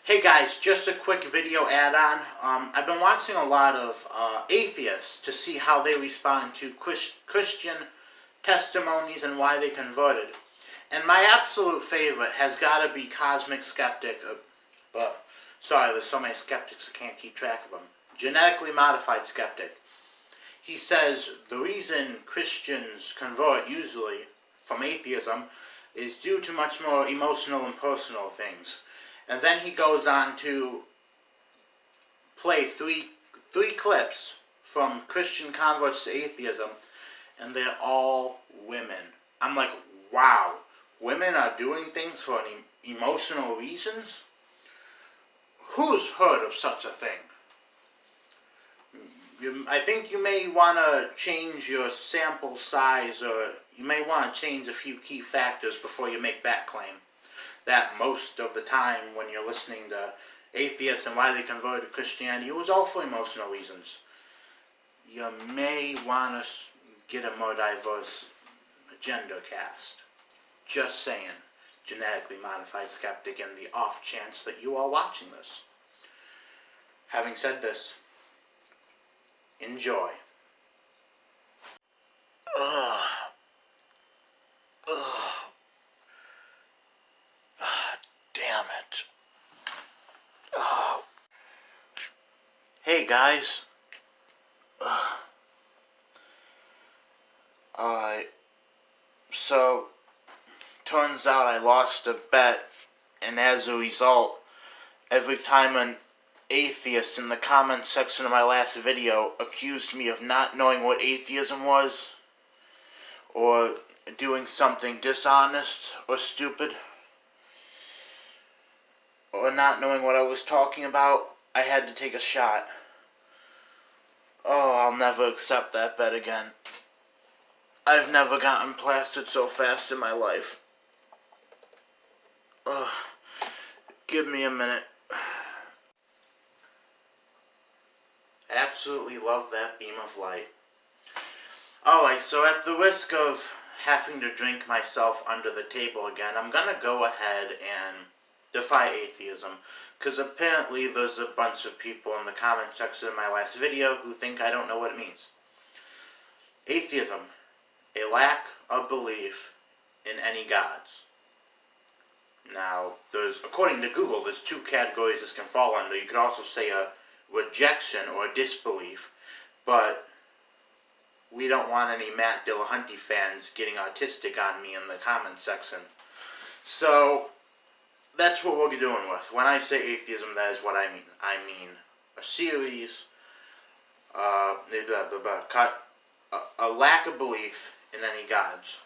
Hey guys, just a quick video add-on. I've been watching a lot of atheists to see how they respond to Christian testimonies and why they converted. And my absolute favorite has got to be Cosmic Skeptic. Sorry, there's so many skeptics I can't keep track of them. Genetically Modified Skeptic. He says the reason Christians convert usually from atheism is due to much more emotional and personal things. And then he goes on to play three clips from Christian converts to atheism, and they're all women. I'm like, wow, women are doing things for emotional reasons? Who's heard of such a thing? I think you may want to change your sample size, or you may want to change a few key factors before you make that claim. That most of the time when you're listening to atheists and why they converted to Christianity, it was all for emotional reasons. You may want to get a more diverse gender cast. Just saying. Genetically Modified Skeptic, in the off chance that you are watching this. Having said this, enjoy. Damn it. Hey guys. Alright. So, turns out I lost a bet, and as a result, every time an atheist in the comments section of my last video accused me of not knowing what atheism was, or doing something dishonest or stupid, or not knowing what I was talking about, I had to take a shot. Oh, I'll never accept that bet again. I've never gotten plastered so fast in my life. Give me a minute. I absolutely love that beam of light. Alright, so at the risk of having to drink myself under the table again, I'm gonna go ahead and defy atheism, because apparently there's a bunch of people in the comment section of my last video who think I don't know what it means. Atheism, a lack of belief in any gods. Now, according to Google, there's two categories this can fall under. You could also say a rejection or disbelief, but we don't want any Matt Dillahunty fans getting autistic on me in the comment section. So, that's what we'll be doing with. When I say atheism, that is what I mean. I mean a series, a lack of belief in any gods.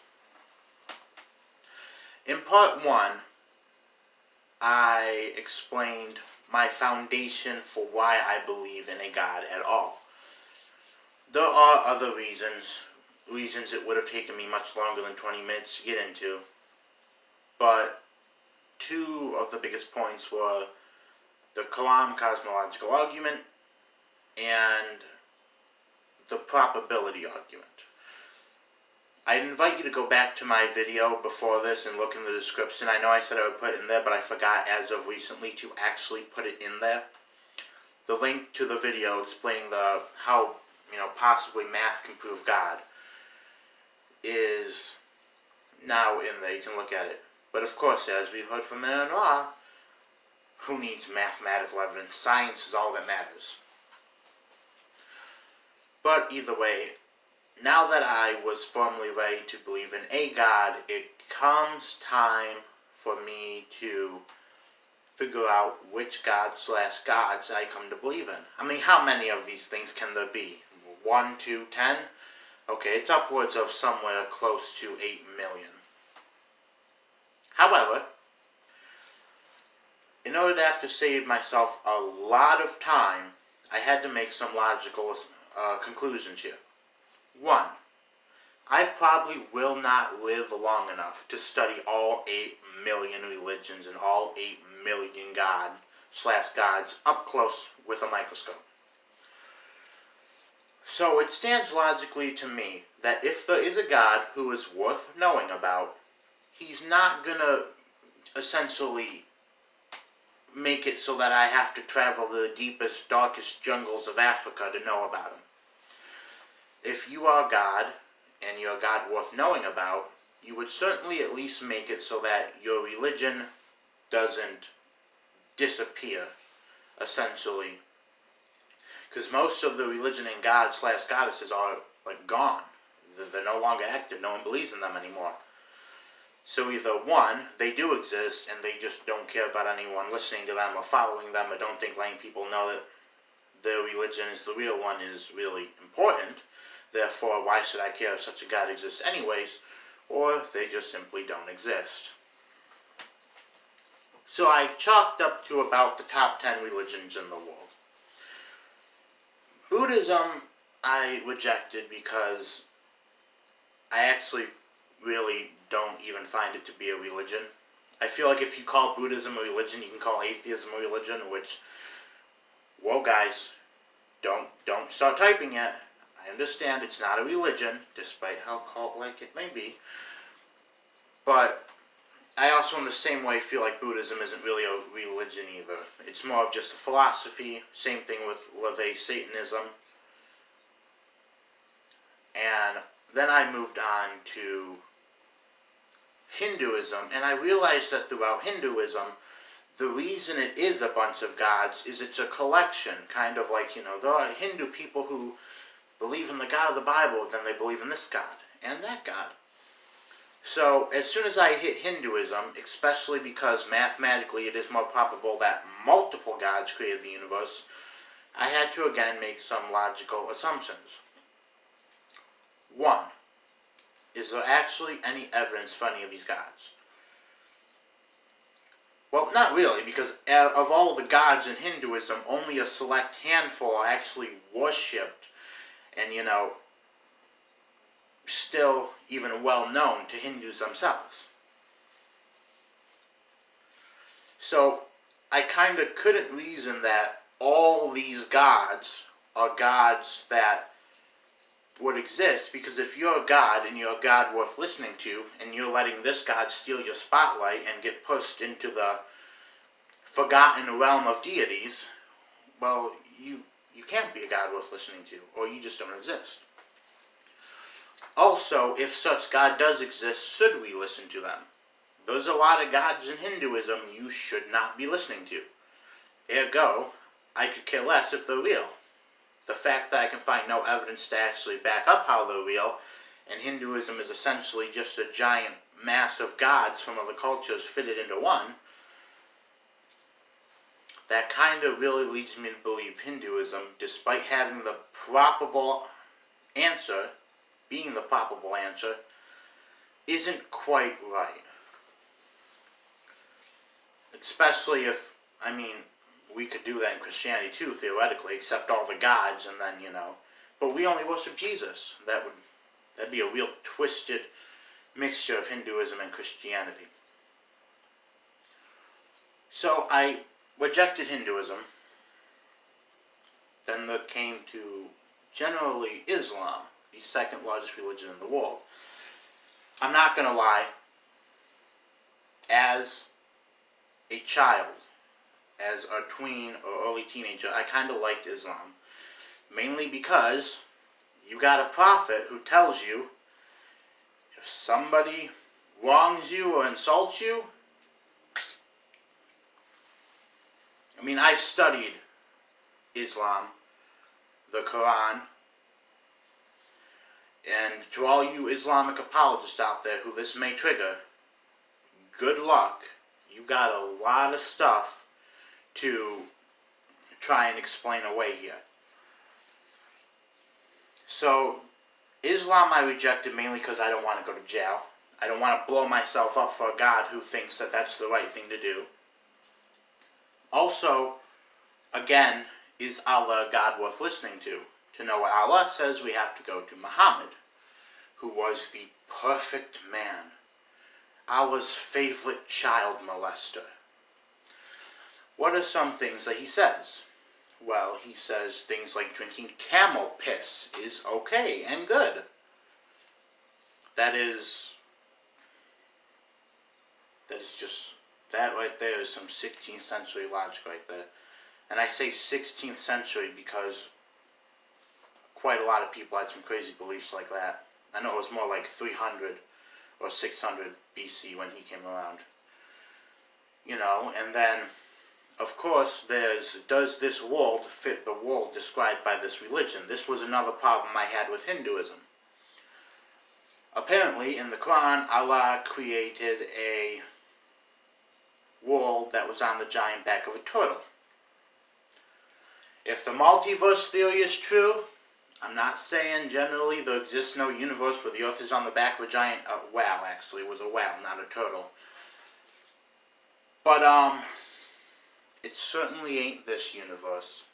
In part 1, I explained my foundation for why I believe in a God at all. There are other reasons it would have taken me much longer than 20 minutes to get into, but two of the biggest points were the Kalam cosmological argument and the probability argument. I'd invite you to go back to my video before this and look in the description. I know I said I would put it in there, but I forgot as of recently to actually put it in there. The link to the video explaining how possibly math can prove God is now in there. You can look at it. But of course, as we heard from Aaron Ra, who needs mathematical evidence? Science is all that matters. But either way, now that I was firmly ready to believe in a God, it comes time for me to figure out which gods I come to believe in. I mean, how many of these things can there be? 1, 2, 10? Okay, it's upwards of somewhere close to 8 million. However, in order to have to save myself a lot of time, I had to make some logical conclusions here. 1. I probably will not live long enough to study all 8 million religions and all 8 million gods up close with a microscope. So it stands logically to me that if there is a God who is worth knowing about, he's not going to essentially make it so that I have to travel to the deepest, darkest jungles of Africa to know about him. If you are God, and you're a God worth knowing about, you would certainly at least make it so that your religion doesn't disappear, essentially. Because most of the religion and gods/goddesses are gone. They're no longer active. No one believes in them anymore. So either one, they do exist and they just don't care about anyone listening to them or following them, or don't think letting people know that their religion is the real one is really important. Therefore, why should I care if such a God exists anyways? Or they just simply don't exist. So I chalked up to about the top 10 religions in the world. Buddhism I rejected because I actually really don't even find it to be a religion. I feel like if you call Buddhism a religion, you can call atheism a religion, which, whoa guys, don't start typing yet. I understand it's not a religion, despite how cult-like it may be. But I also in the same way feel like Buddhism isn't really a religion either. It's more of just a philosophy. Same thing with LaVey Satanism. And then I moved on to Hinduism, and I realized that throughout Hinduism, the reason it is a bunch of gods is it's a collection, kind of like, there are Hindu people who believe in the God of the Bible, then they believe in this God and that God. So as soon as I hit Hinduism, especially because mathematically it is more probable that multiple gods created the universe, I had to again make some logical assumptions. 1. Is there actually any evidence for any of these gods? Well, not really, because of all the gods in Hinduism, only a select handful are actually worshipped and, still even well known to Hindus themselves. So I kind of couldn't reason that all these gods are gods that would exist, because if you're a god and you're a god worth listening to, and you're letting this god steal your spotlight and get pushed into the forgotten realm of deities, well, you can't be a god worth listening to, or you just don't exist. Also, if such God does exist, should we listen to them? There's a lot of gods in Hinduism you should not be listening to. Ergo, I could care less if they're real. The fact that I can find no evidence to actually back up how they're real, and Hinduism is essentially just a giant mass of gods from other cultures fitted into one, that kind of really leads me to believe Hinduism, despite having the probable answer, being the probable answer, isn't quite right. Especially if, we could do that in Christianity too, theoretically, accept all the gods and then, but we only worship Jesus. That'd be a real twisted mixture of Hinduism and Christianity. So I rejected Hinduism. Then there came to generally Islam, the second largest religion in the world. I'm not going to lie, as a child, as a tween or early teenager, I kind of liked Islam. Mainly because you got a prophet who tells you if somebody wrongs you or insults you, I've studied Islam, the Quran, and to all you Islamic apologists out there who this may trigger, good luck. You got a lot of stuff to try and explain away here. So, Islam I rejected mainly because I don't want to go to jail. I don't want to blow myself up for a God who thinks that that's the right thing to do. Also, again, is Allah a God worth listening to? To know what Allah says, we have to go to Muhammad, who was the perfect man, Allah's favorite child molester. What are some things that he says? Well, he says things like drinking camel piss is okay and good. That is just That right there is some 16th century logic right there. And I say 16th century because quite a lot of people had some crazy beliefs like that. I know it was more like 300 or 600 BC when he came around. You know, and then, of course, does this world fit the world described by this religion? This was another problem I had with Hinduism. Apparently, in the Quran, Allah created a world that was on the giant back of a turtle. If the multiverse theory is true, I'm not saying generally there exists no universe where the earth is on the back of a giant whale. Actually, it was a whale, not a turtle. But it certainly ain't this universe.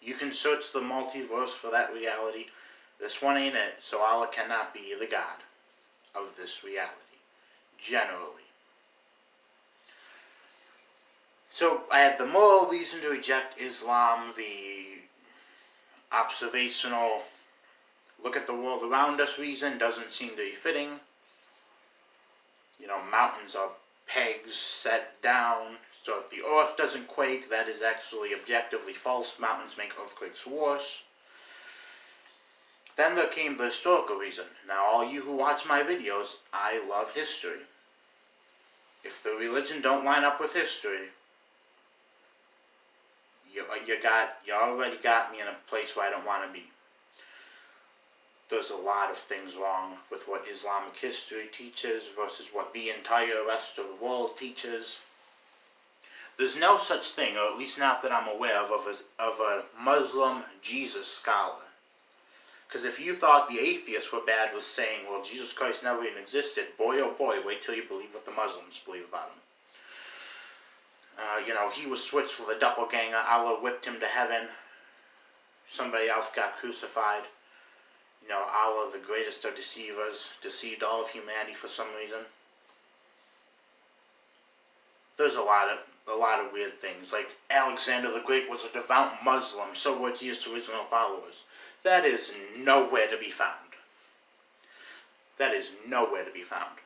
You can search the multiverse for that reality. This one ain't it, so Allah cannot be the God of this reality, generally. So I had the moral reason to reject Islam, the observational look at the world around us reason doesn't seem to be fitting. You know, mountains are pegs set down so if the earth doesn't quake, that is actually objectively false. Mountains make earthquakes worse. Then there came the historical reason. Now all you who watch my videos, I love history. If the religion don't line up with history, you already got me in a place where I don't want to be. There's a lot of things wrong with what Islamic history teaches versus what the entire rest of the world teaches. There's no such thing, or at least not that I'm aware of a Muslim Jesus scholar. Because if you thought the atheists were bad with saying, well, Jesus Christ never even existed, boy oh boy, wait till you believe what the Muslims believe about him. He was switched with a doppelganger. Allah whipped him to heaven. Somebody else got crucified. Allah, the greatest of deceivers, deceived all of humanity for some reason. There's a lot of weird things. Like Alexander the Great was a devout Muslim, so were Jesus' original followers. That is nowhere to be found. That is nowhere to be found.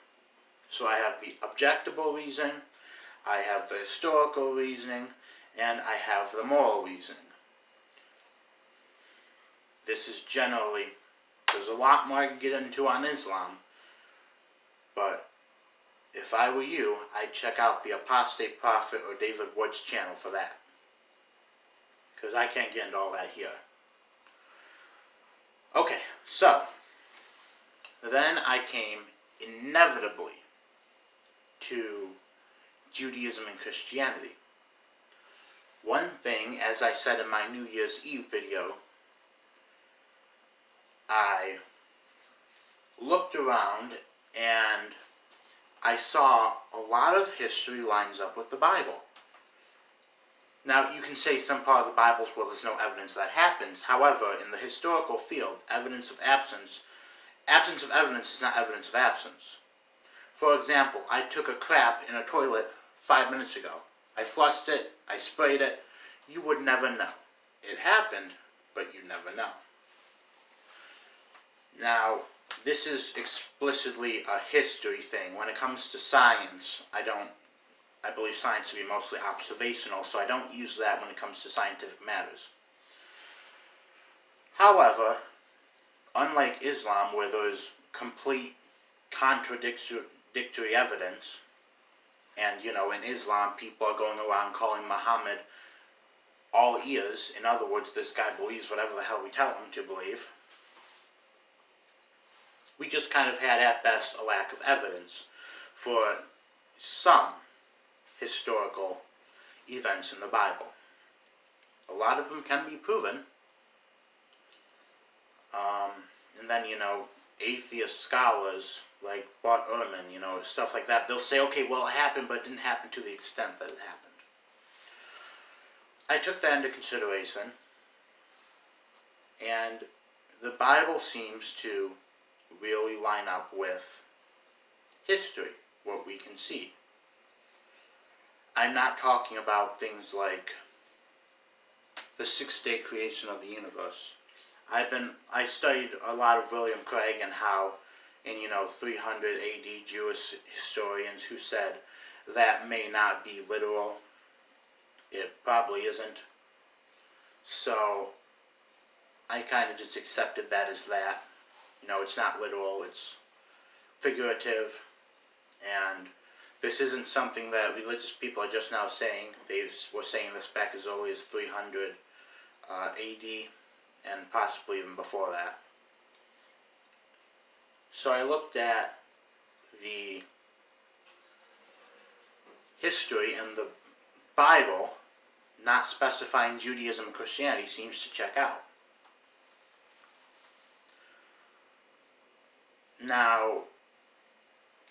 So I have the objectable reason, I have the historical reasoning, and I have the moral reasoning. This is generally, there's a lot more I can get into on Islam, but if I were you, I'd check out the Apostate Prophet or David Wood's channel for that. Because I can't get into all that here. Okay, so then I came inevitably to Judaism and Christianity. One thing, as I said in my New Year's Eve video, I looked around and I saw a lot of history lines up with the Bible. Now, you can say some part of the Bible's where there's no evidence that happens. However, in the historical field, absence of evidence is not evidence of absence. For example, I took a crap in a toilet 5 minutes ago. I flushed it, I sprayed it. You would never know. It happened, but you never know. Now, this is explicitly a history thing. When it comes to science, I believe science to be mostly observational, so I don't use that when it comes to scientific matters. However, unlike Islam, where there's complete contradictory evidence, and in Islam, people are going around calling Muhammad all ears. In other words, this guy believes whatever the hell we tell him to believe. We just kind of had, at best, a lack of evidence for some historical events in the Bible. A lot of them can be proven. And then, atheist scholars like Bart Ehrman, stuff like that, they'll say, okay, well, it happened, but it didn't happen to the extent that it happened. I took that into consideration, and the Bible seems to really line up with history, what we can see. I'm not talking about things like the 6-day creation of the universe. I studied a lot of William Craig and how in 300 AD Jewish historians who said that may not be literal. It probably isn't. So I kind of just accepted that as that. You know, it's not literal, it's figurative, and this isn't something that religious people are just now saying. They were saying this back as early as 300 AD, and possibly even before that. So I looked at the history, and the Bible, not specifying Judaism and Christianity, seems to check out. Now,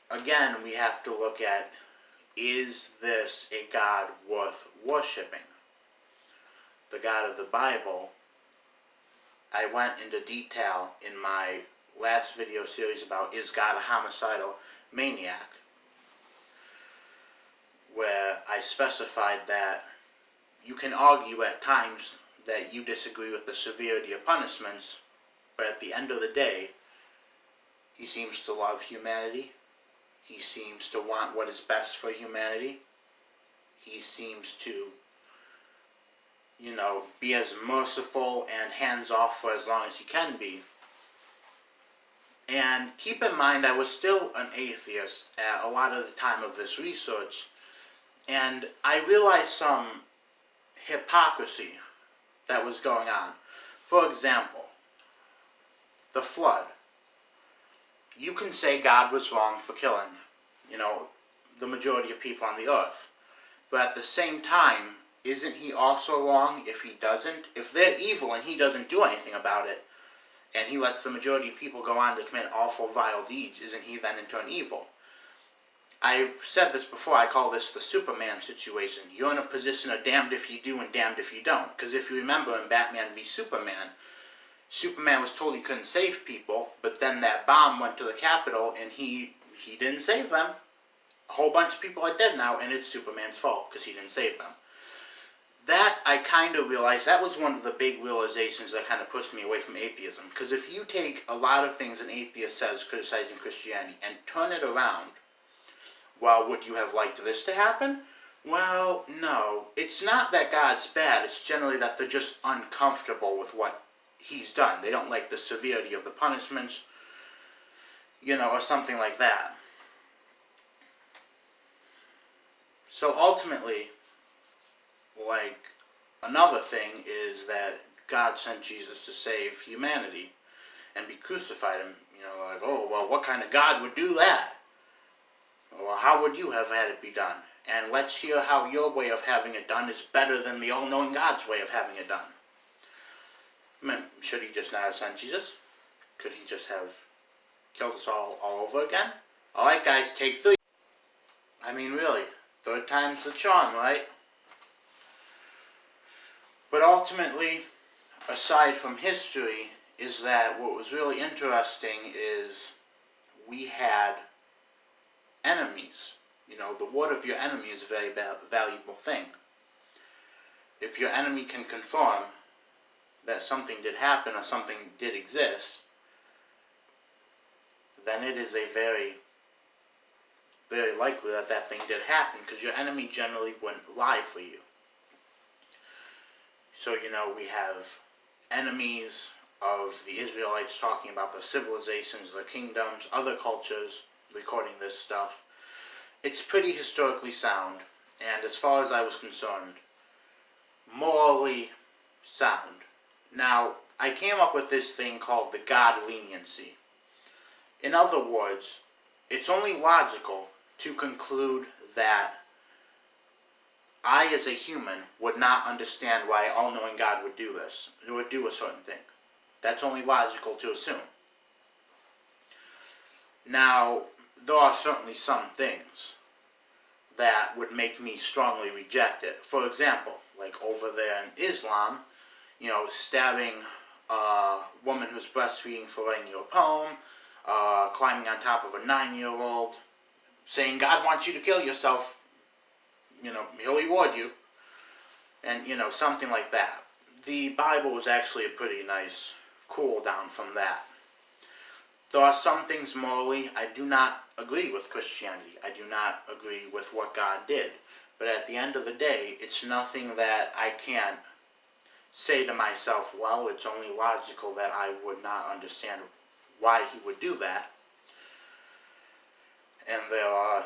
again, we have to look at, is this a God worth worshiping? The God of the Bible, I went into detail in my last video series about, is God a homicidal maniac? Where I specified that you can argue at times that you disagree with the severity of punishments, but at the end of the day, he seems to love humanity. He seems to want what is best for humanity. He seems to, you know, be as merciful and hands-off for as long as he can be. And keep in mind, I was still an atheist at a lot of the time of this research, and I realized some hypocrisy that was going on. For example, the flood. You can say God was wrong for killing, you know, the majority of people on the earth. But at the same time, isn't he also wrong if he doesn't? If they're evil and he doesn't do anything about it, and he lets the majority of people go on to commit awful, vile deeds, isn't he then in turn evil? I've said this before, I call this the Superman situation. You're in a position of damned if you do and damned if you don't. Because if you remember in Batman v Superman, Superman was told he couldn't save people, but then that bomb went to the Capitol and he didn't save them. A whole bunch of people are dead now, and it's Superman's fault because he didn't save them. That, I kind of realized, that was one of the big realizations that kind of pushed me away from atheism. Because if you take a lot of things an atheist says criticizing Christianity and turn it around, well, would you have liked this to happen? Well, no. It's not that God's bad, it's generally that they're just uncomfortable with what he's done. They don't like the severity of the punishments, you know, or something like that. So ultimately, like, another thing is that God sent Jesus to save humanity and be crucified. And, you know, like, oh, well, what kind of God would do that? Well, how would you have had it be done? And let's hear how your way of having it done is better than the all-knowing God's way of having it done. I mean, should he just not have sent Jesus? Could he just have killed us all over again? Alright guys, take 3. I mean, really, third time's the charm, right? But ultimately, aside from history, is that what was really interesting is we had enemies. You know, the word of your enemy is a very valuable thing. If your enemy can confirm that something did happen or something did exist, then it is a very, very likely that that thing did happen, because your enemy generally wouldn't lie for you. So, you know, we have enemies of the Israelites talking about the civilizations, the kingdoms, other cultures recording this stuff. It's pretty historically sound, and as far as I was concerned, morally sound. Now, I came up with this thing called the God leniency. In other words, it's only logical to conclude that I, as a human, would not understand why all-knowing God would do this, or would do a certain thing. That's only logical to assume. Now, there are certainly some things that would make me strongly reject it. For example, like over there in Islam, you know, stabbing a woman who's breastfeeding for writing you a poem, climbing on top of a 9-year-old, saying God wants you to kill yourself, you know, he'll reward you, and, you know, something like that. The Bible was actually a pretty nice cool down from that. There are some things morally I do not agree with Christianity. I do not agree with what God did. But at the end of the day, it's nothing that I can't say to myself, well, it's only logical that I would not understand why he would do that. And there are,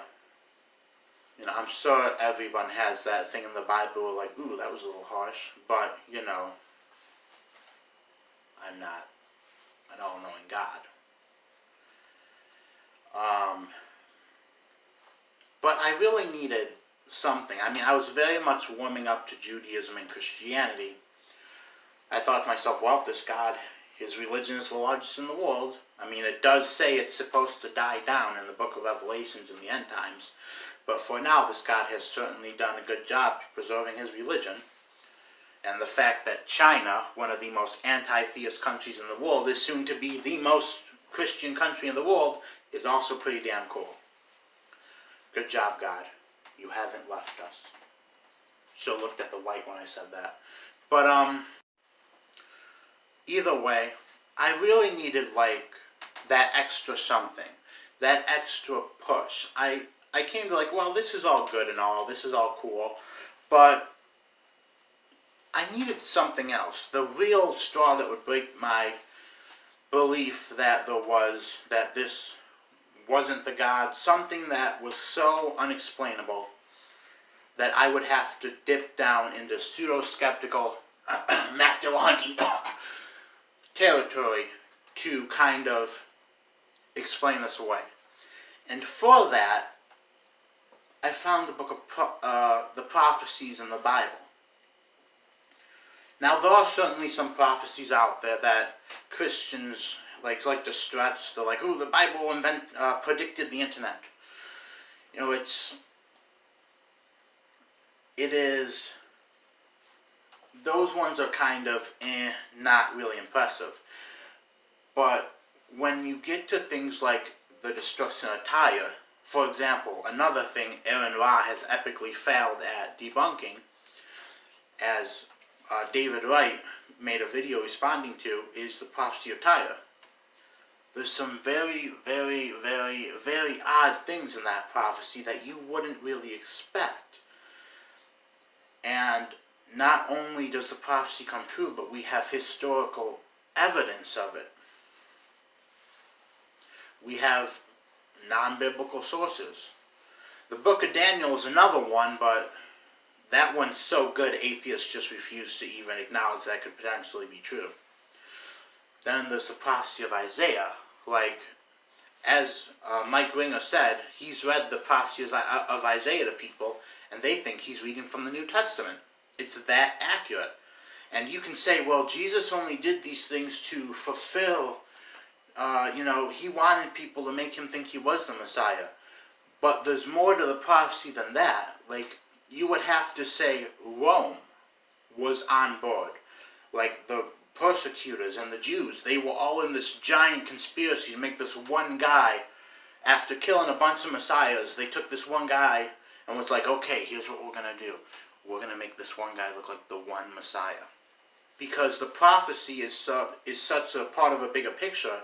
I'm sure everyone has that thing in the Bible like, ooh, that was a little harsh. But, I'm not an all-knowing God. But I really needed something. I was very much warming up to Judaism and Christianity. I thought to myself, well, this God, his religion is the largest in the world. It does say it's supposed to die down in the book of Revelations in the end times. But for now, this God has certainly done a good job preserving his religion. And the fact that China, one of the most anti-theist countries in the world, is soon to be the most Christian country in the world, is also pretty damn cool. Good job, God. You haven't left us. Should have looked at the light when I said that. But, either way, I really needed, that extra something. That extra push. I came to well, this is all good and all. This is all cool. But I needed something else. The real straw that would break my belief that this wasn't the God. Something that was so unexplainable that I would have to dip down into pseudo-skeptical Matt Dillahunty territory to kind of explain this away. And for that, I found the book of the prophecies in the Bible. Now, there are certainly some prophecies out there that Christians like to stretch. They're like, ooh, the Bible predicted the internet. Those ones are kind of not really impressive. But when you get to things like the destruction of Tyre, for example, another thing Aaron Ra has epically failed at debunking, as David Wright made a video responding to, is the prophecy of Tyre. There's some very, very, very, very odd things in that prophecy that you wouldn't really expect. And not only does the prophecy come true, but we have historical evidence of it. We have non-biblical sources. The book of Daniel is another one, but that one's so good atheists just refuse to even acknowledge that could potentially be true. Then there's the prophecy of Isaiah. As Mike Ringer said, he's read the prophecy of Isaiah to people, and they think he's reading from the New Testament. It's that accurate. And you can say, well, Jesus only did these things to fulfill, he wanted people to make him think he was the Messiah. But there's more to the prophecy than that. You would have to say Rome was on board. The persecutors and the Jews, they were all in this giant conspiracy to make this one guy, after killing a bunch of messiahs, they took this one guy and was like, okay, here's what we're going to do. We're going to make this one guy look like the one Messiah. Because the prophecy is such a part of a bigger picture,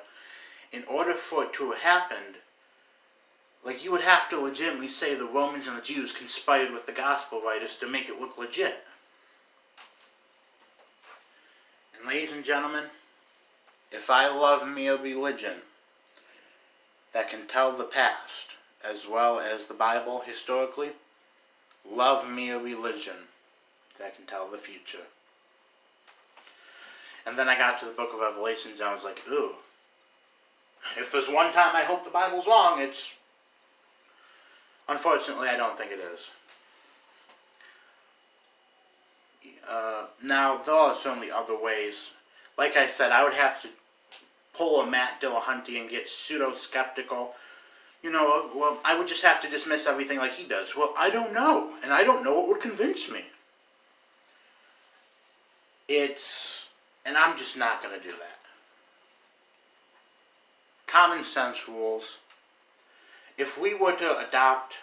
in order for it to have happened, you would have to legitimately say the Romans and the Jews conspired with the gospel writers to make it look legit. And ladies and gentlemen, if I love me a religion that can tell the past as well as the Bible historically, love me a religion that can tell the future. And then I got to the book of Revelations and I was like, ooh, if there's one time I hope the Bible's wrong, it's... Unfortunately, I don't think it is. Now, there are certainly other ways. Like I said, I would have to pull a Matt Dillahunty and get pseudo-skeptical. Well, I would just have to dismiss everything like he does. Well, I don't know, and I don't know what would convince me. And I'm just not going to do that. Common sense rules. If we were to adopt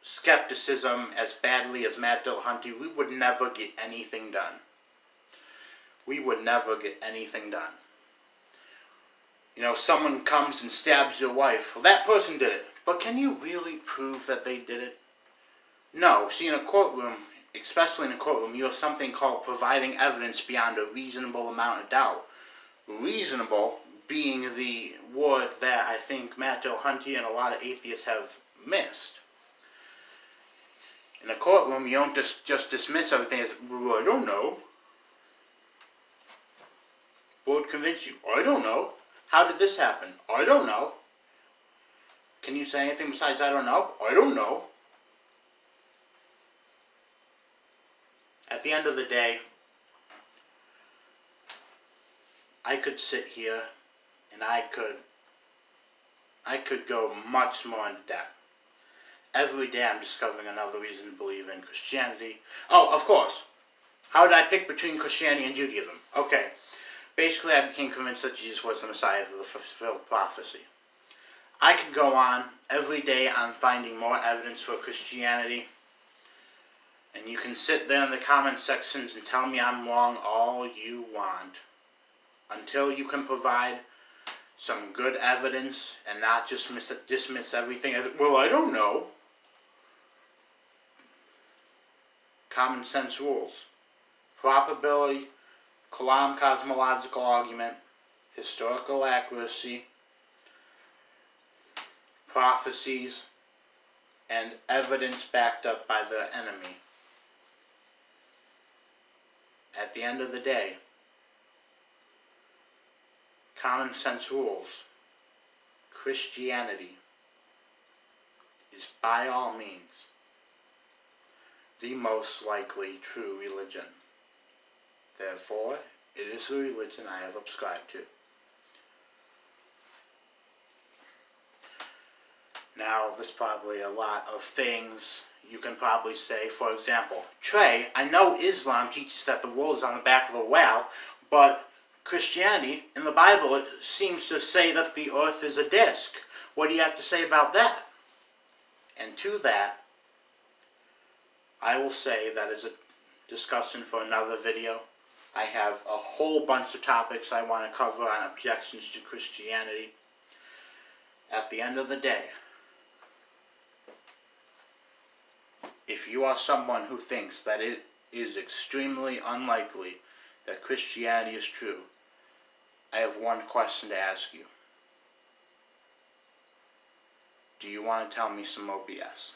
skepticism as badly as Matt Dillahunty, we would never get anything done. We would never get anything done. Someone comes and stabs your wife. Well, that person did it. But can you really prove that they did it? No. See, in a courtroom, especially in a courtroom, you have something called providing evidence beyond a reasonable amount of doubt. Reasonable being the word that I think Matt Dillahunty and a lot of atheists have missed. In a courtroom, you don't just dismiss everything as, well, I don't know. What would convince you? I don't know. How did this happen? I don't know. Can you say anything besides I don't know? I don't know. At the end of the day, I could sit here and I could go much more into depth. Every day I'm discovering another reason to believe in Christianity. Oh, of course. How did I pick between Christianity and Judaism? Okay. Basically, I became convinced that Jesus was the Messiah for the fulfilled prophecy. I could go on every day on finding more evidence for Christianity. And you can sit there in the comment sections and tell me I'm wrong all you want. Until you can provide some good evidence and not just dismiss everything as, well, I don't know. Common sense rules. Probability, Kalam cosmological argument, historical accuracy, prophecies, and evidence backed up by the enemy. At the end of the day, common sense rules, Christianity is by all means the most likely true religion. Therefore, it is the religion I have subscribed to. Now, there's probably a lot of things you can probably say. For example, Trey, I know Islam teaches that the world is on the back of a whale, but Christianity, in the Bible, it seems to say that the earth is a disc. What do you have to say about that? And to that, I will say that is a discussion for another video. I have a whole bunch of topics I want to cover on objections to Christianity. At the end of the day, if you are someone who thinks that it is extremely unlikely that Christianity is true, I have one question to ask you. Do you want to tell me some OBS?